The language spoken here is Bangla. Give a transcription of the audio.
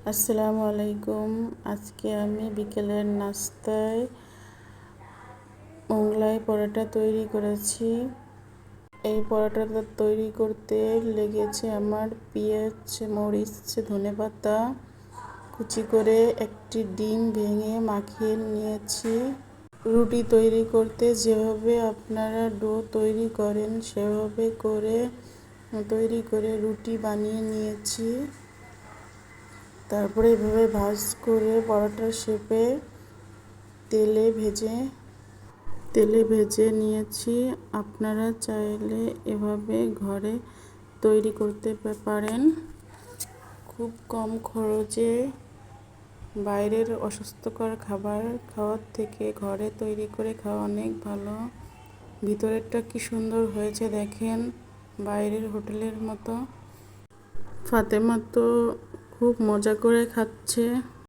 আসসালামু আলাইকুম। আজকে আমি বিকেলের নাস্তায় মোগলাই পরোটা তৈরি করেছি। এই পরোটাটা তৈরি করতে লেগেছে আমার পেঁয়াজ, মরিচ, ধনেপাতা কুচি করে একটি ডিম ভেঙে মাখিয়ে নিয়েছি। রুটি তৈরি করতে যেভাবে আপনারা ডো তৈরি করেন সেভাবে তৈরি করে রুটি বানিয়ে নিয়েছি। তারপরে এভাবে ভাঁজ করে পরোটার শেপে তেলে ভেজে নিয়েছি। আপনারা চাইলে এভাবে ঘরে তৈরি করতে পারেন। খুব কম খরচে বাইরের অস্বাস্থ্যকর খাবার খাওয়ার থেকে ঘরে তৈরি করে খাওয়া অনেক ভালো। ভিতরেরটা কি সুন্দর হয়েছে দেখেন, বাইরের হোটেলের মতো। ফাতেমা তো খুব মজা করে খাচ্ছে।